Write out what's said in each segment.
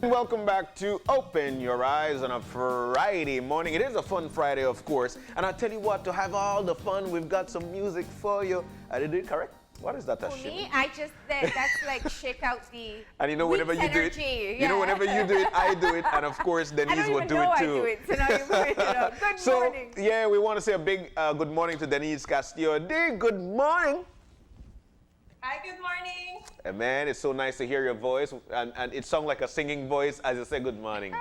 Welcome back to Open Your Eyes on a Friday morning. It is a fun Friday, of course. And I tell you what, to have all the fun, we've got some music for you. I did it correct? What is that? For me, I just, that's like shake out the and you know, whenever you do it, you know, whenever you do it, I do it. And of course, Denise will do it too. I do it, so now you put it up. Good morning. Yeah, we want to say a big good morning to Denise Castillo. Good morning. Hi, good morning. And man, it's so nice to hear your voice. And it sounds like a singing voice as you say good morning.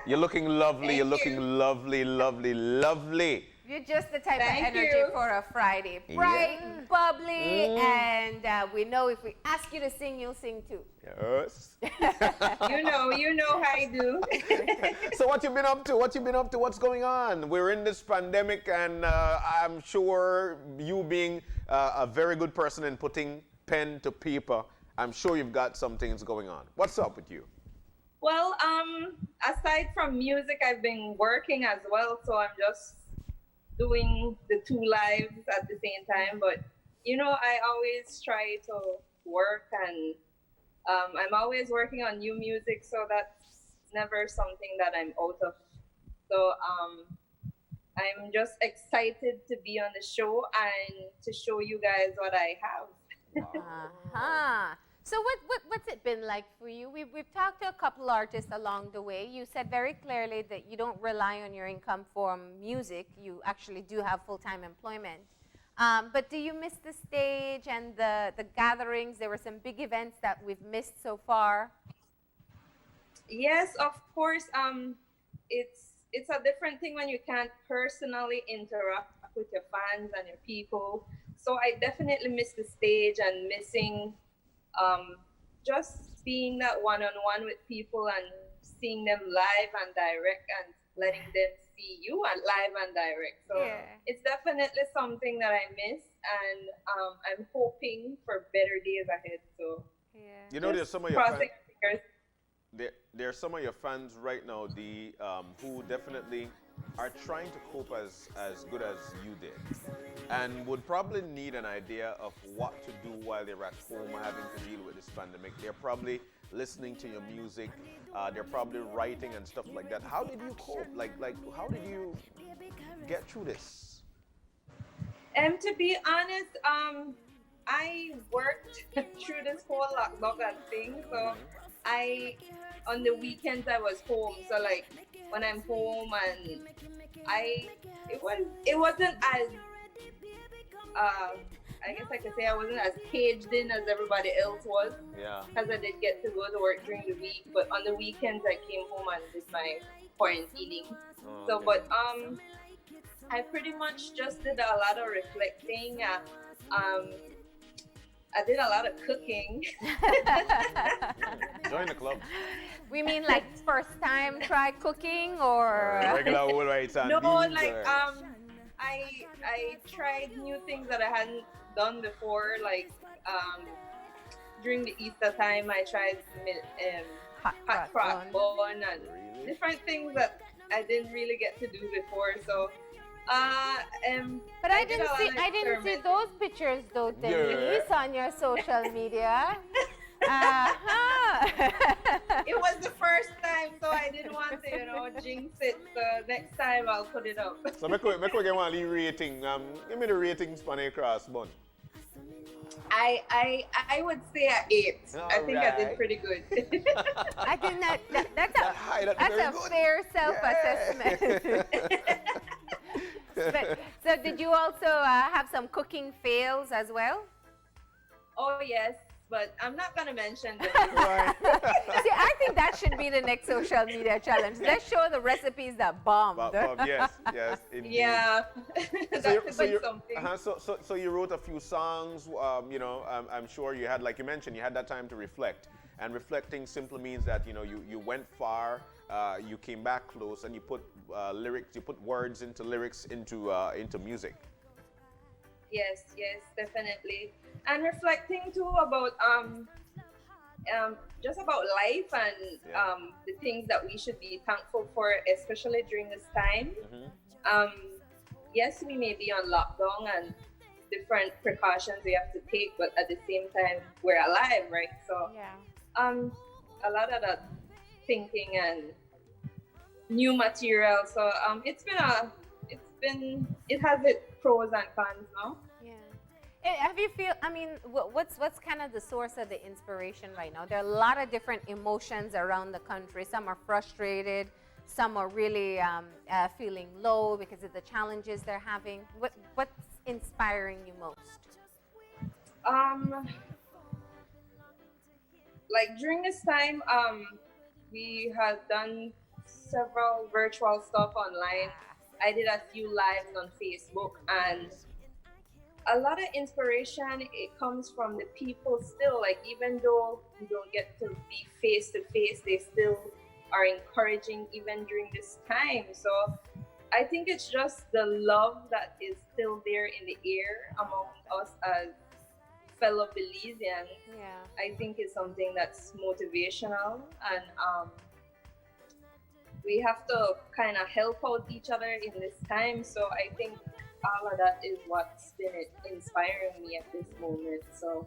You're looking lovely. You're looking lovely, lovely, lovely. You're just the type of energy for a Friday. Bright, bubbly, and we know if we ask you to sing, you'll sing too. Yes. You know how I do. So what you been up to? What's going on? We're in this pandemic, and I'm sure you being a very good person in putting pen to paper, I'm sure you've got some things going on. What's up with you? Well, aside from music, I've been working as well, so I'm just doing the two lives at the same time. But you know, I always try to work, and I'm always working on new music, so that's never something that I'm out of. So I'm just excited to be on the show and to show you guys what I have. So what's it been like for you? We've talked to a couple artists along the way. You said very clearly that you don't rely on your income from music. You actually do have full-time employment. But do you miss the stage and the gatherings? There were some big events that we've missed so far. Yes, of course. It's a different thing when you can't personally interact with your fans and your people. So I definitely miss the stage and missing just being that one-on-one with people and seeing them live and direct and letting them see you and live and direct. So it's definitely something that I miss, and I'm hoping for better days ahead. So you know, there's some of your fans. There are some of your fans right now, who definitely are trying to cope as good as you did, and would probably need an idea of what to do while they're at home having to deal with this pandemic. They're probably listening to your music, they're probably writing and stuff like that. How did you cope? Like how did you get through this? To be honest, I worked through this whole lockdown thing, so on the weekends I was home. So like when I'm home, and it wasn't as I guess I could say I wasn't as caged in as everybody else was. Yeah. Because I did get to go to work during the week, but on the weekends I came home and did my quarantining. So, but I pretty much just did a lot of reflecting. I did a lot of cooking. Join the club. We mean like first time try cooking or regular old rice and no, beans, like I tried new things that I hadn't done before. Like during the Easter time, I tried hot crock bun and different things that I didn't really get to do before. So. But I didn't see those pictures though, Denise, on your social media. It was the first time, so I didn't want to, jinx it. So next time I'll put it up. So make we get one rating. Give me the ratings for the cross bun. I would say an 8. I think I did pretty good. I think that's a fair self-assessment. So did you also have some cooking fails as well? Oh yes, but I'm not gonna mention them. See, I think that should be the next social media challenge. Let's show the recipes that bombed. Yes, indeed. Yeah, So you wrote a few songs. I'm sure you had, like you mentioned, you had that time to reflect. And reflecting simply means that you went far, you came back close, and you put lyrics, you put words into lyrics into music. Yes, definitely. And reflecting too about just about life and the things that we should be thankful for, especially during this time. Yes, we may be on lockdown and different precautions we have to take, but at the same time, we're alive, right? So, a lot of that thinking and new material. So it has its pros and cons, no? Yeah. Have you feel? I mean, what's kind of the source of the inspiration right now? There are a lot of different emotions around the country. Some are frustrated. Some are really feeling low because of the challenges they're having. What's inspiring you most? Like during this time, we have done several virtual stuff online. I did a few lives on Facebook, and a lot of inspiration, it comes from the people still. Like, even though we don't get to be face to face, they still are encouraging even during this time. So I think it's just the love that is still there in the air among us as fellow Belizeans. Yeah. I think is something that's motivational, and we have to kind of help out each other in this time. So I think all of that is what's been inspiring me at this moment. So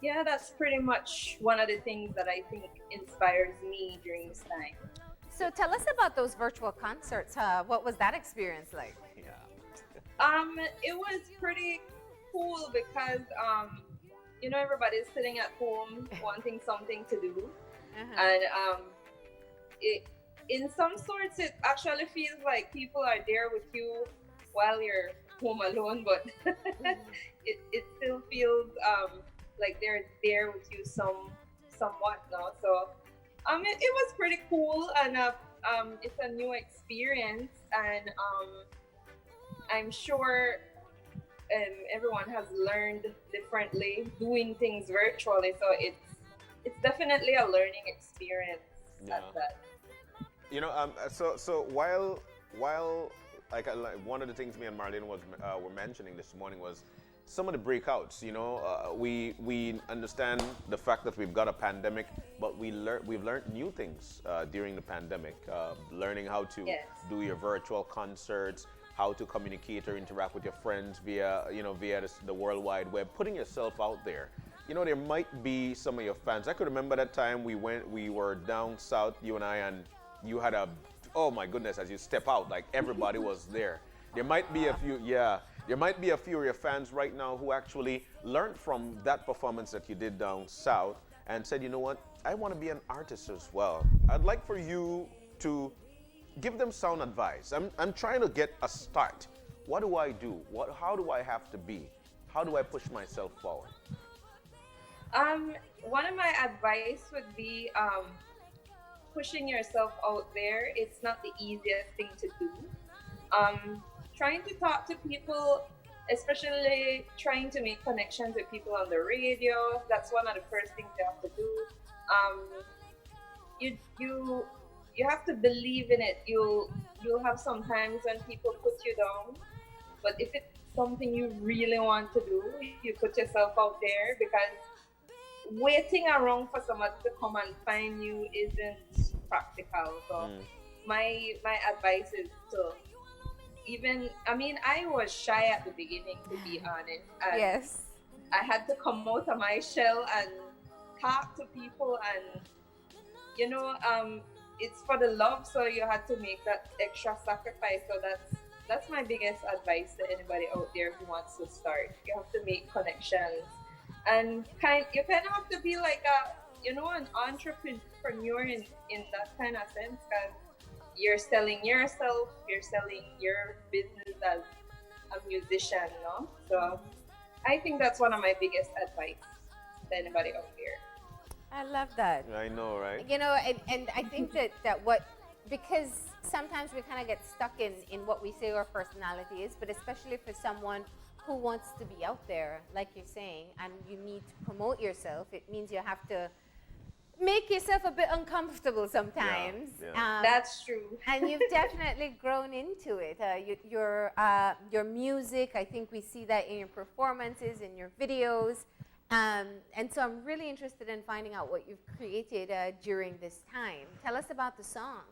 yeah, that's pretty much one of the things that I think inspires me during this time. So tell us about those virtual concerts. What was that experience like? Yeah. It was pretty cool because everybody's sitting at home wanting something to do, and in some sorts it actually feels like people are there with you while you're home alone, but it still feels like they're there with you somewhat now. So it was pretty cool, and it's a new experience, and I'm sure everyone has learned differently doing things virtually, so it's definitely a learning experience at that. So while like one of the things me and Marlene were mentioning this morning was some of the breakouts. We understand the fact that we've got a pandemic, but we've learned new things during the pandemic. Learning how to do your virtual concerts, how to communicate or interact with your friends via the World Wide Web, putting yourself out there. There might be some of your fans. I could remember that time we were down south, you and I, and you had oh my goodness, as you step out, like everybody was there. There might be a few of your fans right now who actually learned from that performance that you did down south and said, you know what, I want to be an artist as well. I'd like for you to give them sound advice. I'm trying to get a start. What do I do? How do I have to be? How do I push myself forward? One of my advice would be pushing yourself out there. It's not the easiest thing to do. Trying to talk to people, especially trying to make connections with people on the radio. That's one of the first things you have to do. You have to believe in it. You'll have some times when people put you down, but if it's something you really want to do, you put yourself out there, because waiting around for someone to come and find you isn't practical. So my advice is to I was shy at the beginning, to be honest. And yes. I had to come out of my shell and talk to people, and it's for the love, so you had to make that extra sacrifice. So that's my biggest advice to anybody out there who wants to start. You have to make connections, and you kind of have to be like an entrepreneur in that kind of sense, because you're selling yourself, you're selling your business as a musician, no? So I think that's one of my biggest advice to anybody out there. I love that. I know, right? And I think that because sometimes we kind of get stuck in what we say our personality is, but especially for someone who wants to be out there, like you're saying, and you need to promote yourself, it means you have to make yourself a bit uncomfortable sometimes. Yeah. That's true. And you've definitely grown into it. Your music, I think we see that in your performances, in your videos. And so I'm really interested in finding out what you've created during this time. Tell us about the song.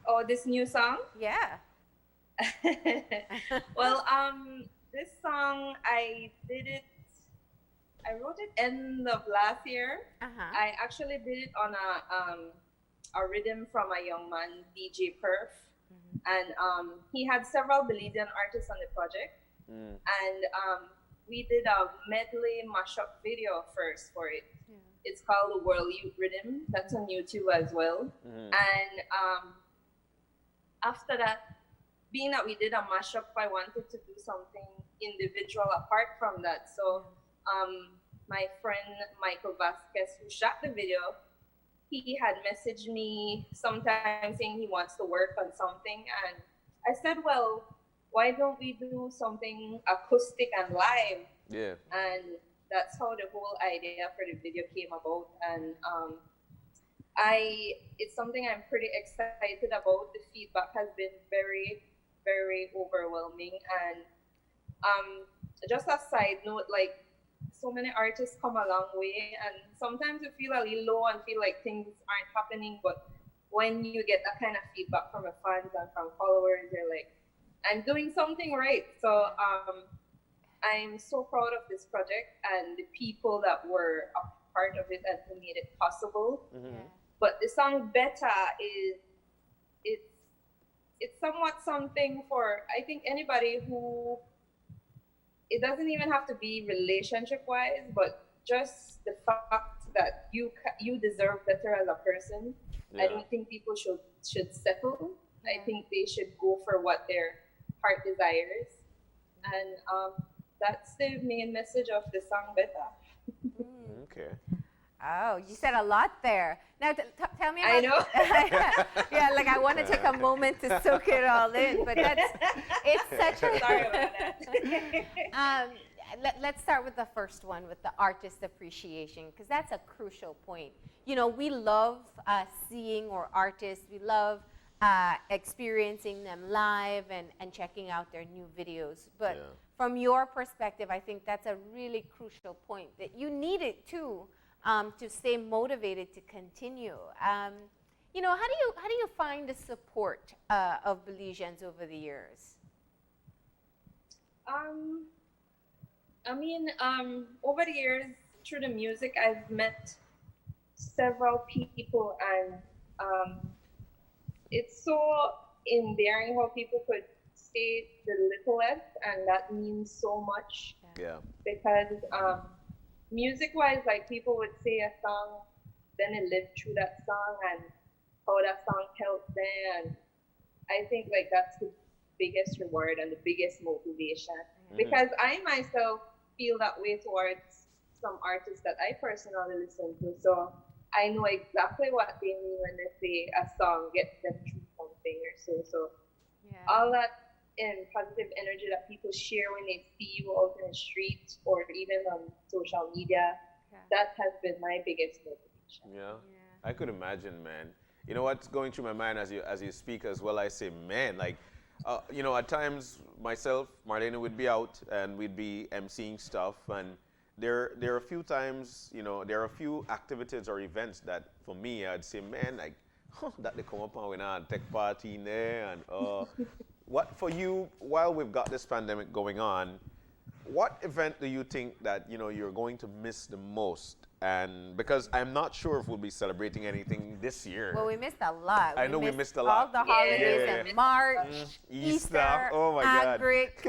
Oh, this new song? Yeah. Well, this song, I did it I wrote it end of last year. I actually did it on a rhythm from a young man, DJ Perf. And he had several Belizean artists on the project. And we did a medley mashup video first for it. It's called The World Youth Rhythm. That's on YouTube as well. And after that, being that we did a mashup, I wanted to do something individual apart from that. So my friend Michael Vasquez, who shot the video, he had messaged me sometime saying he wants to work on something. And I said, well, why don't we do something acoustic and live? Yeah. And that's how the whole idea for the video came about. And it's something I'm pretty excited about. The feedback has been very, very overwhelming. And just a side note, like, so many artists come a long way, and sometimes you feel a little low and feel like things aren't happening. But when you get that kind of feedback from the fans and from followers, you're like, I'm doing something right. So I'm so proud of this project and the people that were a part of it and who made it possible. But the song Beta it's somewhat something for, I think, anybody who, it doesn't even have to be relationship wise, but just the fact that you deserve better as a person. I don't think people should settle. I think they should go for what their heart desires. And that's the main message of the song Beta. Okay. Oh, you said a lot there. Now, tell me about... I know. Yeah, like I want to take a moment to soak it all in, but it's such a... Sorry about that. Let's start with the first one, with the artist appreciation, because that's a crucial point. You know, we love seeing our artists. We love experiencing them live and checking out their new videos. But from your perspective, I think that's a really crucial point, that you need it too. To stay motivated to continue. You know, how do you find the support of Belizeans over the years? I mean, over the years, through the music, I've met several people, and it's so endearing how people could say the littlest, and that means so much. Yeah. Because music-wise, like, people would say a song, then they lived through that song and how that song helped them. And I think, like, that's the biggest reward and the biggest motivation. Because I myself feel that way towards some artists that I personally listen to. So I know exactly what they mean when they say a song gets them through something or so. So all that positive energy that people share when they see you out in the street or even on social media, that has been my biggest motivation. Yeah. I could imagine, man. You know what's going through my mind as you speak as well? I say, man, like, you know, at times myself, Marlena would be out and we'd be emceeing stuff, and there are a few times, you know, there are a few activities or events that for me I'd say, man, like, that they come up and we now take part in there, and what for you, while we've got this pandemic going on, what event do you think that, you know, you're going to miss the most? And because I'm not sure if we'll be celebrating anything this year. Well, we missed a lot. I know we missed a lot. All the holidays in March, Easter, oh my God. Agric,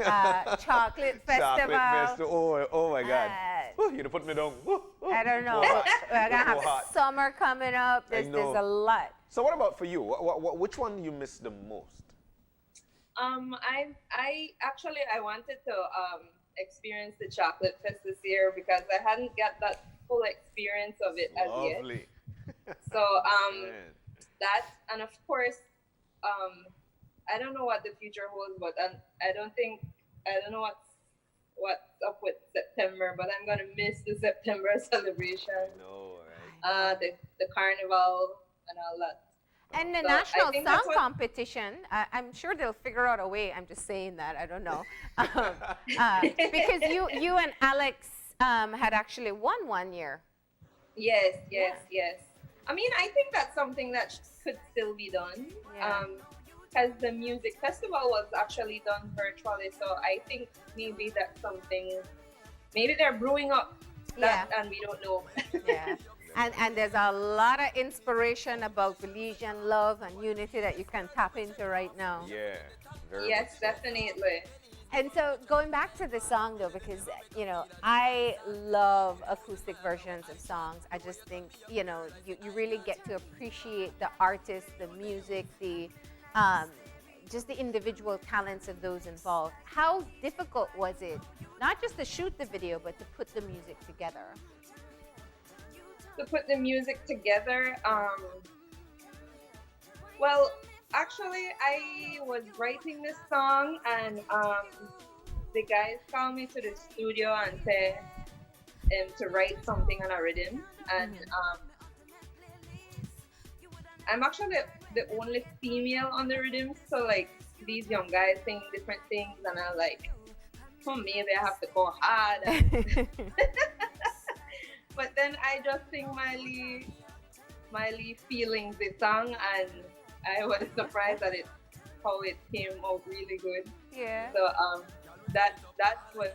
Chocolate Festival. Oh my God. You'd have put me down. I don't know. We're going to have summer coming up. There's a lot. So what about for you? Which one do you miss the most? I wanted to experience the Chocolate Fest this year because I hadn't got that full experience of it as yet. So that, and of course, I don't know what the future holds, but I don't know what's up with September, but I'm gonna miss the September celebration. I know, right? The carnival and all that. And the national song competition, I'm sure they'll figure out a way. I'm just saying that, I don't know. Because you and Alex had actually won one year. Yes. I mean, I think that's something that could still be done. Because the music festival was actually done virtually, so I think maybe that's something, maybe they're brewing up and we don't know. Yeah. And there's a lot of inspiration about Belizean love and unity that you can tap into right now. Yeah. Very Yes, much so. definitely. And so going back to the song though, because I love acoustic versions of songs. I just think you really get to appreciate the artist, the music, the just the individual talents of those involved. How difficult was it, not just to shoot the video, but to put the music together? To put the music together, well, actually, I was writing this song, and the guys called me to the studio and said to write something on a rhythm, and I'm actually the only female on the rhythm, so like these young guys sing different things, and I'm like, oh, maybe I have to go hard. But then I just sing my feelings the song, and I was surprised at how it came out really good. Yeah. So that was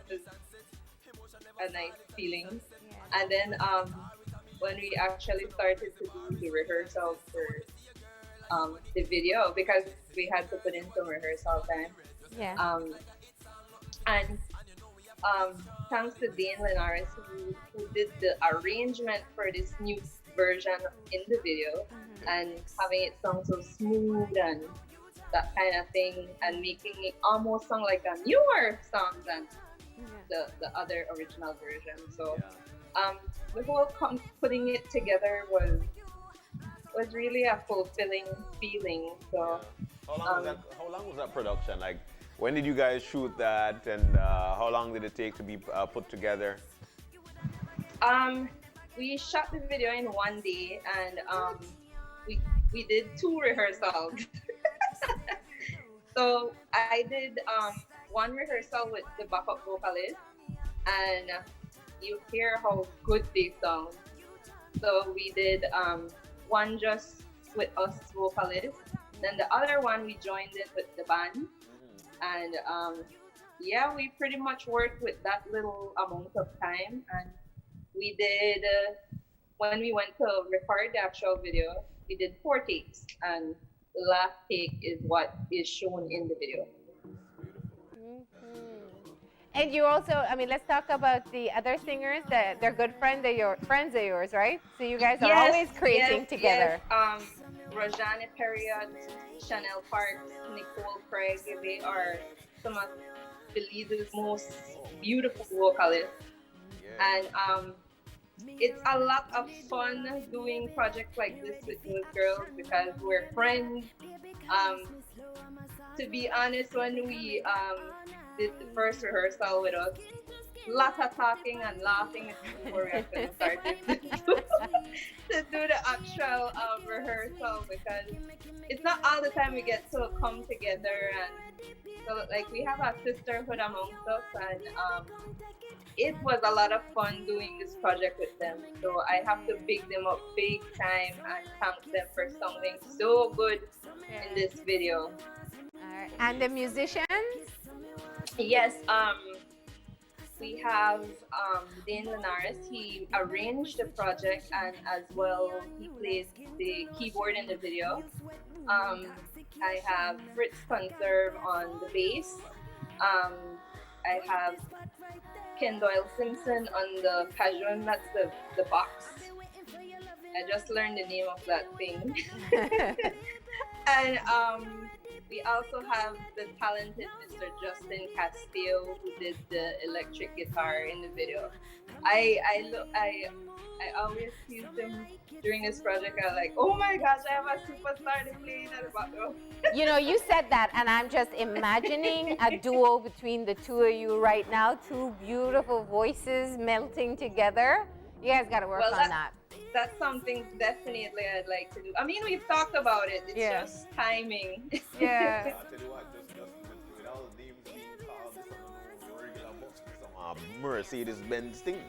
a nice feeling. Yeah. And then when we actually started to do the rehearsal for the video, because we had to put in some rehearsal time. Yeah. And thanks to Dane Linares, who did the arrangement for this new version in the video, and having it sound so smooth and that kind of thing, and making it almost sound like a newer song than the other original version. So the whole putting it together was really a fulfilling feeling. So How long was that production? Like, when did you guys shoot that, and how long did it take to be put together? We shot the video in one day, and we did 2 rehearsals. So I did one rehearsal with the backup vocalist, and you hear how good they sound. So we did one just with us vocalists, then the other one we joined in with the band. And we pretty much worked with that little amount of time, and we did when we went to record the actual video, we did 4 takes, and the last take is what is shown in the video. And you also, let's talk about the other singers. That they're good friends of yours, right? So you guys are always creating together. Yes. Rajane Period, Chanel Parks, Nicole Craig, they are some of Belize's most beautiful vocalists. And it's a lot of fun doing projects like this with those girls because we're friends. To be honest, when we did the first rehearsal with us, lots of talking and laughing before we actually started to do the actual rehearsal, because it's not all the time we get to come together, and so like we have a sisterhood amongst us, and it was a lot of fun doing this project with them. So I have to big them up big time and thank them for something so good in this video. And the musicians? Yes, we have Dane Linares. He arranged the project, and as well he plays the keyboard in the video. I have Fritz Conserve on the bass. I have Ken Doyle Simpson on the Cajun, that's the box. I just learned the name of that thing. And we also have the talented Mr. Justin Castillo, who did the electric guitar in the video. I always use him during this project. I'm like, oh my gosh, I have a superstar to play in the background. You said that, and I'm just imagining a duo between the two of you right now. 2 beautiful voices melting together. You guys got to work on that. That's something definitely I'd like to do. I mean, we've talked about it. It's just timing. Yeah. I'll tell you what, just with all the names being called, some regular books, some Mercedes-Benz thing.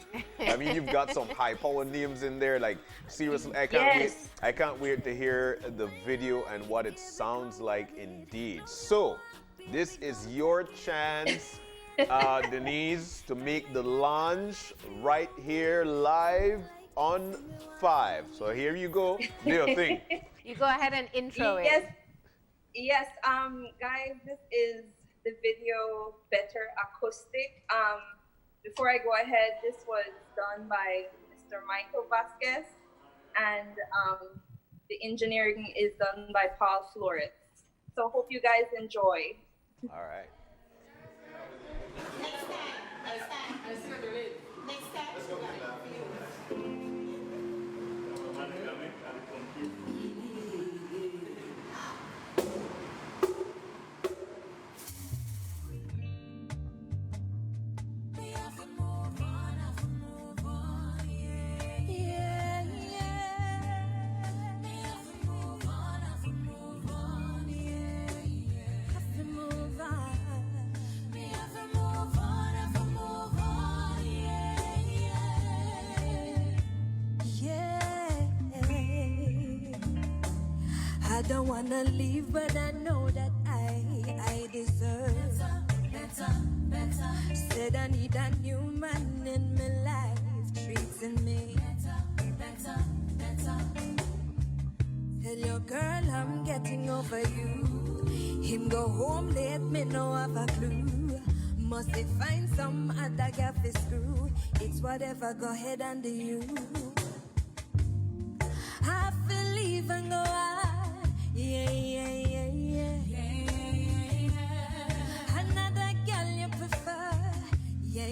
I mean, you've got some high-powered names in there. Like, seriously, I can't wait to hear the video and what it sounds like indeed. So, this is your chance Denise, to make the launch right here live on 5. So here you go. Do your thing. You go ahead and intro Yes, it. yes. Guys, this is the video Better Acoustic. Before I go ahead, this was done by Mr. Michael Vasquez, and the engineering is done by Paul Flores. So hope you guys enjoy. All right. I don't wanna leave, but I know that I deserve better. Said I need a new man in my life, treating me better. Tell your girl I'm getting over you. Him go home late, me no have a clue. Must he find some other guy for screw? It's whatever, go ahead and do you. I feel leave and go out. Yeah. Another girl you prefer. Yeah.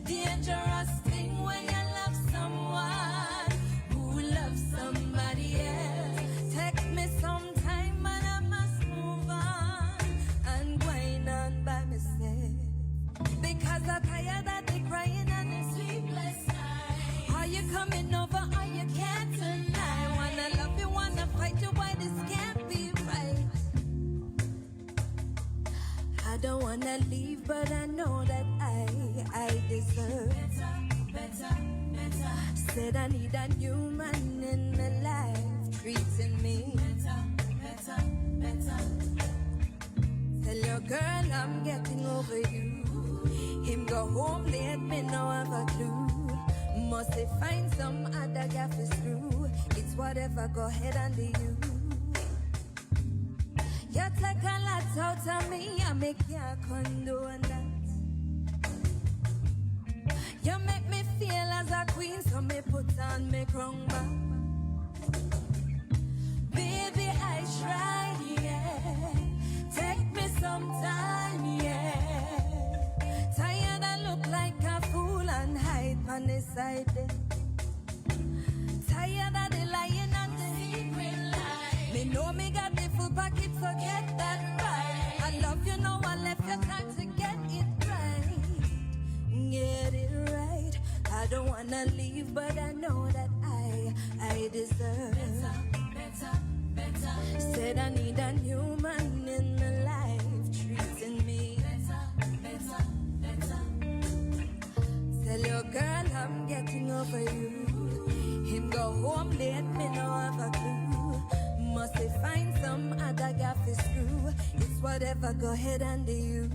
Dangerous thing when you love someone who loves somebody else. Take me some time and I must move on and grind on by myself. Because I'm tired of the crying and the sleepless nights. Are you coming over or you can't tonight? Wanna love you, wanna fight you, why this can't be right? I don't wanna leave, but I know that I deserve better. Said I need a new man in my life, treating me better. Tell your girl I'm getting over you. Him go home late, me no have a clue. Must he find some other guy for screw? It's whatever, go ahead and do you. You take a lot out of me, I make you condone that. You make me feel as a queen, so me put on me crown back. Baby, I try, yeah. Take me some time, yeah. Tired I look like a fool and hide on the side there. Tired of the lying and the secret lie. Me know me got the full pocket, so get that right. I love you, know I left your time to get it right. Get it right. I don't wanna leave, but I know that I deserve better. Said I need a new man in my life, treating me better. Tell your girl I'm getting over you. Him go home late, me no have a clue. Must he find some other guy for screw? It's whatever, go ahead and do you.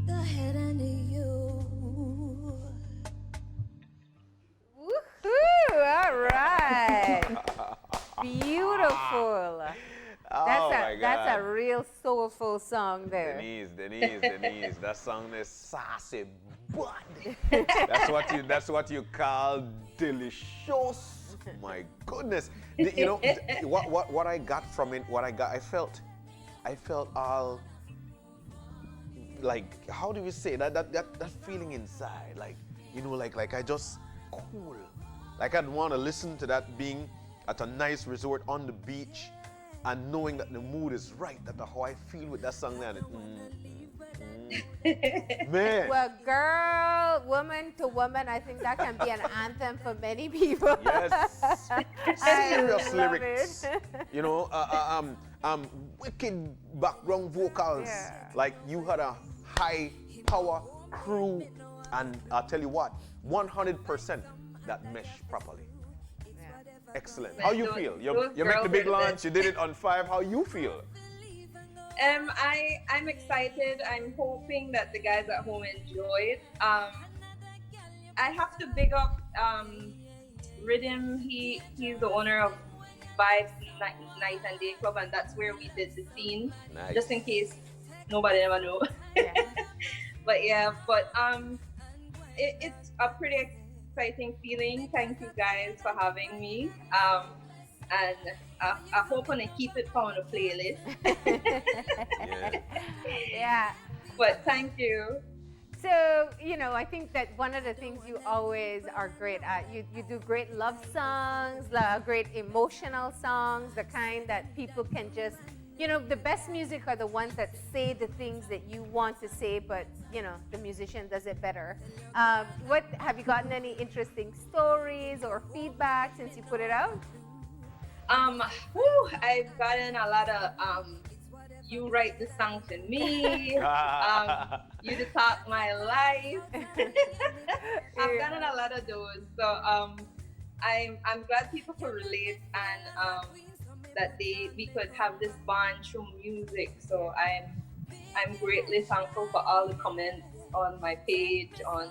Go ahead and do you. Woohoo! All right. Beautiful. That's a real soulful song there. Denise, that song is sassy, but that's what you call delicious. My goodness, you know what I got from it. I felt all like, how do we say that feeling inside, like, you know, like I just cool. Like I'd want to listen to that being at a nice resort on the beach and knowing that the mood is right, that's how I feel with that song there. Man. Well, girl, woman to woman, I think that can be an anthem for many people. Yes. Serious love lyrics. it. You know, wicked background vocals. Yeah. Like you had a high power crew, and I'll tell you what, 100% that mesh properly. Yeah. Excellent. How you Those- feel? those You make the girls big are the launch, best. you did it on 5. How you feel? I'm excited. I'm hoping that the guys at home enjoyed. I have to big up Rhythm. He's the owner of Vibes Night and Day Club, and that's where we did the scene. Nice. Just in case nobody ever know. Yeah. but it's a pretty exciting feeling. Thank you guys for having me. And I hope I keep it on the playlist. Yeah. Yeah. But thank you. So, you know, I think that one of the things you always are great at, you do great love songs, great emotional songs, the kind that people can just, you know, the best music are the ones that say the things that you want to say, but, you know, the musician does it better. What have you gotten any interesting stories or feedback since you put it out? I've gotten a lot of you write the song to me. You to talk my life. I've gotten a lot of those. So I'm glad people could relate and that we could have this bond through music. So I'm greatly thankful for all the comments on my page on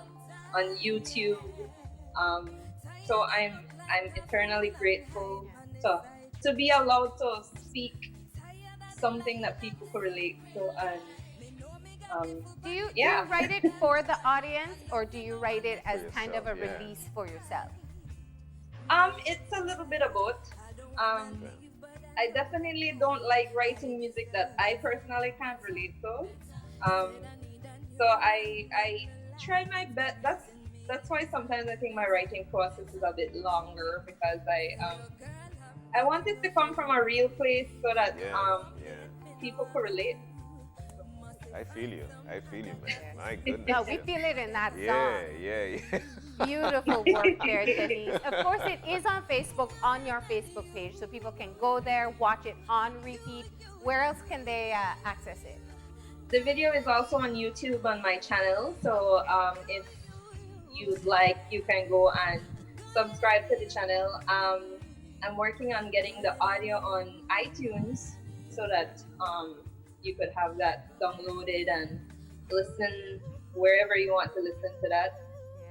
YouTube. So I'm eternally grateful to be allowed to speak something that people could relate to. And Do you yeah. write it for the audience, or do you write it as For kind of a yourself, yeah. release for yourself? It's a little bit of both. I definitely don't like writing music that I personally can't relate to. So I try my best. That's why sometimes I think my writing process is a bit longer, because I want it to come from a real place so that people could relate. I feel you, man. My goodness. No, we feel it in that song. Yeah. Beautiful work there, Denise. Of course, it is on Facebook, on your Facebook page, so people can go there, watch it on repeat. Where else can they access it? The video is also on YouTube on my channel, so if you'd like, you can go and subscribe to the channel. I'm working on getting the audio on iTunes so that you could have that downloaded and listen wherever you want to listen to that.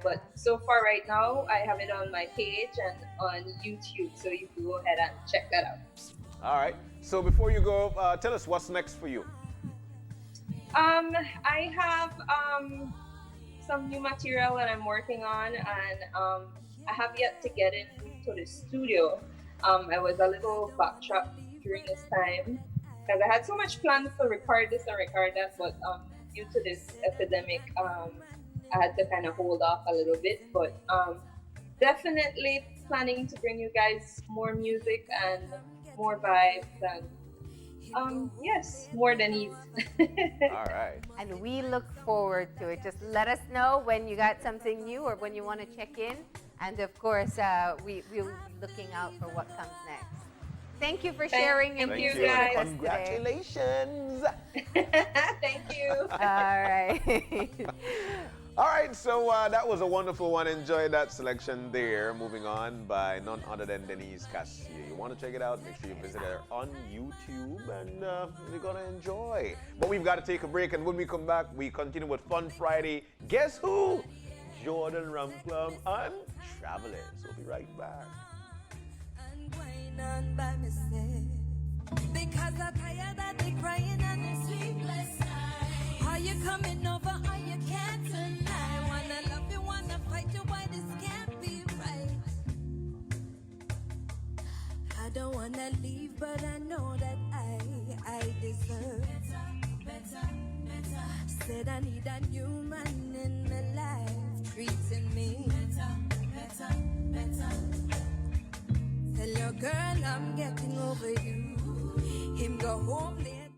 But so far right now, I have it on my page and on YouTube, so you can go ahead and check that out. All right. So before you go, tell us what's next for you. I have some new material that I'm working on, and I have yet to get into the studio. I was a little backtracked during this time because I had so much plans to record this and record that, but due to this epidemic, I had to kind of hold off a little bit. But definitely planning to bring you guys more music and more vibes and yes, more Denise. All right. And we look forward to it. Just let us know when you got something new or when you want to check in. And of course, we'll be looking out for what comes next. Thank you for sharing your Thank music you, guys. with us today. Congratulations. Thank you. All right. All right, so that was a wonderful one. Enjoy that selection there. Moving on by none other than Denise Castillo. You want to check it out? Make sure you visit her on YouTube, and you're going to enjoy. But we've got to take a break, and when we come back, we continue with Fun Friday. Guess who? Jordan Rumplum and Travelers. We'll be right back. Because I'm tired of the crying and the sleepless night. Are you coming over or you can't tonight? Wanna love you, wanna fight you, why this can't be right? I don't wanna leave, but I know that I deserve better. Said I need a new man in my life, treating me better. Girl, I'm getting over you. Him go home late.